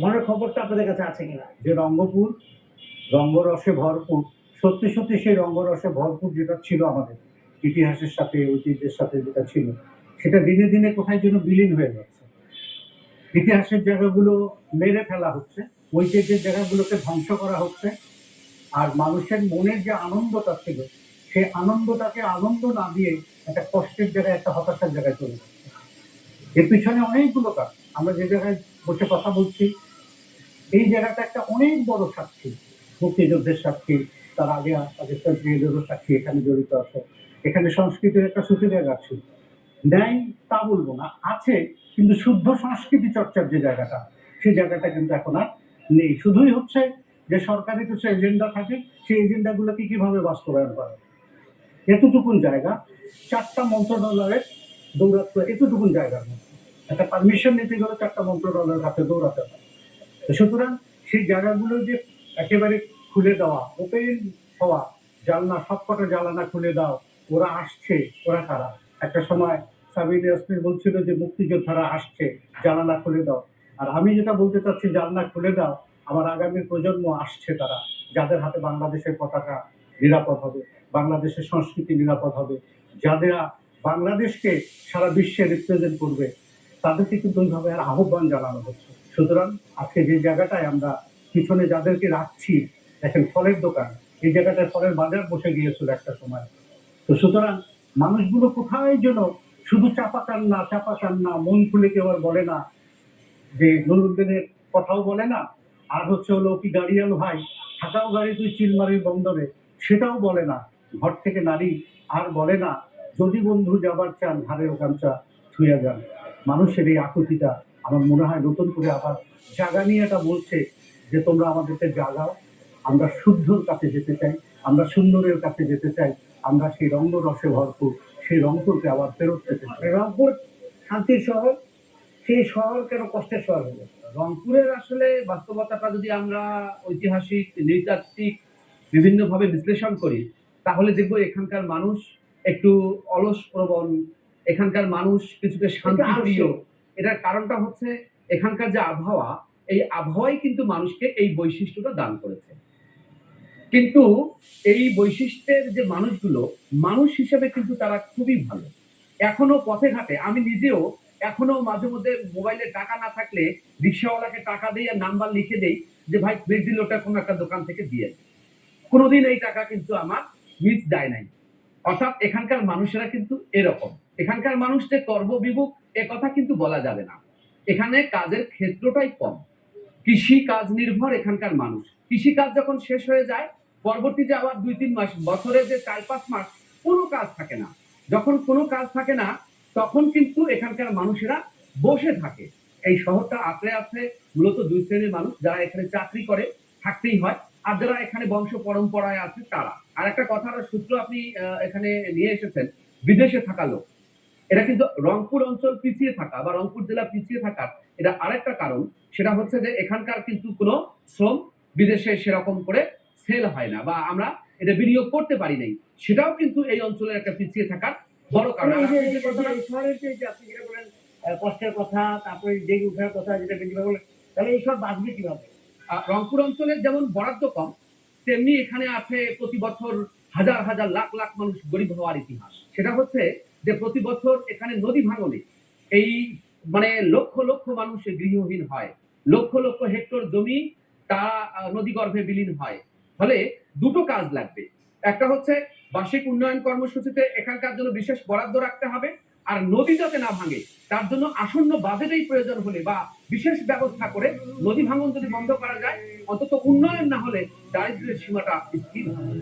মনের খবরটা আপনাদের কাছে আছে কিনা যে রঙ্গপুর রঙ্গরসে ভরপুর, সত্যি সত্যি সেই রঙ্গরসে ভরপুর যেটা ছিল আমাদের ইতিহাসের সাথে ঐতিহ্যের সাথে যেটা ছিল, সেটা দিনে দিনে কোথায় যেন বিলীন হয়ে যাচ্ছে। ইতিহাসের জায়গাগুলো মেরে ফেলা হচ্ছে, ঐতিহ্যের জায়গাগুলোকে ধ্বংস করা হচ্ছে, আর মানুষের মনের যে আনন্দটা ছিল সেই আনন্দটাকে আনন্দ না দিয়ে একটা কষ্টের জায়গায়, একটা হতাশার জায়গায় চলে যাচ্ছে। এর পিছনে অনেকগুলো কাজ। আমরা যে জায়গায় বসে কথা বলছি, এই জায়গাটা একটা অনেক বড় সাক্ষী, মুক্তিযুদ্ধের সাক্ষী, তার আগে পাকিস্তান প্রিয়দেরও সাক্ষী এখানে জড়িত আছে। এখানে সংস্কৃতির একটা সূচি জায়গা আছে, নেই তা বলবো না, আছে, কিন্তু শুদ্ধ সংস্কৃতি চর্চার যে জায়গাটা, সেই জায়গাটা কিন্তু এখন আর নেই। শুধুই হচ্ছে যে সরকারি কিছু এজেন্ডা থাকে, সেই এজেন্ডাগুলোকে কিভাবে বাস্তবায়ন করে, এতটুকুন জায়গা, 4টা মন্ত্রণালয়ের দৌরাত্ম এতটুকুন জায়গার মধ্যে একটা পারমিশন নিতে গেলে 4টা মন্ত্রণালয়ের কাছে দৌড়াতে হয়। সুতরাং সেই জায়গাগুলো যে একেবারে খুলে দেওয়া, ওপেন হওয়া, জানলা সবকটা জানালা খুলে দাও, ওরা আসছে, ওরা কারা? একটা সময় সাবির ইয়াসমিন বলছিল যে মুক্তিযোদ্ধারা আসছে, জানালা খুলে দাও। আর আমি যেটা বলতে চাচ্ছি, জানলা খুলে দাও, আমার আগামী প্রজন্ম আসছে, তারা যাদের হাতে বাংলাদেশের পতাকা নিরাপদ হবে, বাংলাদেশের সংস্কৃতি নিরাপদ হবে, যারা বাংলাদেশকে সারা বিশ্বে রিপ্রেজেন্ট করবে, তাদেরকে কিন্তু ওইভাবে আর আহ্বান জানানো হচ্ছে। সুতরাং আজকে যে জায়গাটায় আমরা পিছনে যাদেরকে রাখছি, দেখেন ফলের দোকান, এই জায়গাটায় ফলের বাজার বসে গিয়েছিল একটা সময়। তো সুতরাং মানুষগুলো কোথায় যেন শুধু চাপা কান্না, মন খুলে কেউ আর বলে না, যে নুরুদ্দিনের কথাও বলে না, আর হচ্ছে হলো কি গাড়িয়াল ভাই, থাকাও গাড়ি তুই চিলমারির বন্দরে, সেটাও বলে না। ঘর থেকে নারী আর বলে না, যদি বন্ধু যাবার চান ঘাড়ের গামছা ছুঁয়া যান। মানুষের এই আকুতিটা আমার মনে হয় নতুন করে আবার জাগা নিয়ে এটা বলছে যে তোমরা আমাদেরকে জাগাও, আমরা শুদ্ধর কাছে যেতে চাই, আমরা সুন্দরের কাছে যেতে চাই, আমরা সেই রঙ্গরসে ভরপুর সেই রংপুরকে আবার ফেরত পেতে চাই। রংপুর শান্তির শহর, সেই শহর কেন কষ্টের শহর হলো? রংপুরের আসলে বাস্তবতাটা যদি আমরা ঐতিহাসিক, নৃতাত্ত্বিক বিভিন্নভাবে বিশ্লেষণ করি, তাহলে দেখব এখানকার মানুষ একটু অলস প্রবণ, এখানকার মানুষ কিছুটা শান্তিপ্রিয়। এটার কারণটা হচ্ছে এখানকার যে আবহাওয়া, এই আবহাওয়াই কিন্তু মানুষকে এই বৈশিষ্ট্যটা দান করেছে। কিন্তু এই বৈশিষ্ট্যের যে মানুষগুলো, মানুষ হিসেবে কিন্তু তারা খুবই ভালো। এখনো পথে ঘাটে আমি নিজেও এখনো মাঝে মধ্যে মোবাইলে টাকা না থাকলে রিক্সাওয়ালাকে টাকা দিয়ে নাম্বার লিখে দেই যে ভাই বেজিলোটা কোনো একটা দোকান থেকে দিয়ে। কোনোদিন এই টাকা কিন্তু আমার মিস যায় নাই। অর্থাৎ এখানকার মানুষেরা কিন্তু এরকম। এখানকার মানুষ যে কর্মবিমুখ এ কথা কিন্তু বলা যাবে না। এখানে কাজের ক্ষেত্রটাই কম। কৃষি কাজ নির্ভর এখানকার মানুষ। কৃষি কাজ যখন শেষ হয়ে যায়, পরবর্তীতে আবার 2-3 মাস, বছরে যে 4-5 মাস কোনো কাজ থাকে না। যখন কোনো কাজ থাকে না, তখন কিন্তু এখানকার মানুষেরা বসে থাকে। এই শহরটা আঁকড়ে আছে মূলত 2 শ্রেণীর মানুষ, যারা এখানে চাকরি করে, থাকতেই হয়, আর যারা এখানে বংশ পরম্পরায় আছে তারা। আর একটা কথার সূত্র আপনি এখানে নিয়ে এসেছেন, বিদেশে থাকা লোক। এটা কিন্তু রংপুর অঞ্চল পিছিয়ে থাকা বা রংপুর জেলা পিছিয়ে থাকার এটা আরেকটা কারণ। সেটা হচ্ছে যে এখানকার কিন্তু কোনো শ্রম বিদেশে সেরকম করে সেল হয় না বা আমরা এটা বিনিয়োগ করতে পারি নাই। সেটাও কিন্তু এই অঞ্চলের একটা পিছিয়ে থাকার বড় কারণ। শহরের যে আপনি যেটা বলেন কষ্টের কথা, তারপরে জেগে উঠার কথা যেটা বেশিরভাগ বলেন, তাহলে এইসব বাঁচবে কিভাবে? রংপুর অঞ্চলের যেমন বরাদ্দ কম, তেমনি এখানে আছে প্রতি বছর হাজার হাজার লাখ লাখ মানুষ গরিব হওয়ার ইতিহাস। সেটা হচ্ছে যে প্রতি বছর এখানে নদী ভাঙনে এই মানে লক্ষ লক্ষ মানুষ গৃহহীন হয়, লক্ষ লক্ষ হেক্টর জমি তা নদীগর্ভে বিলীন হয়। ফলে দুটো কাজ লাগবে, একটা হচ্ছে বার্ষিক উন্নয়ন কর্মসূচিতে এখানকার জন্য বিশেষ বরাদ্দ রাখতে হবে, আর নদী যাতে না ভাঙে তার জন্য আসন্ন বাজেটেই প্রয়োজন হলে বা বিশেষ ব্যবস্থা করে নদী ভাঙন যদি বন্ধ করা যায়, অন্তত উন্নয়ন না হলে দারিদ্র্যের সীমাটা স্থির হবে।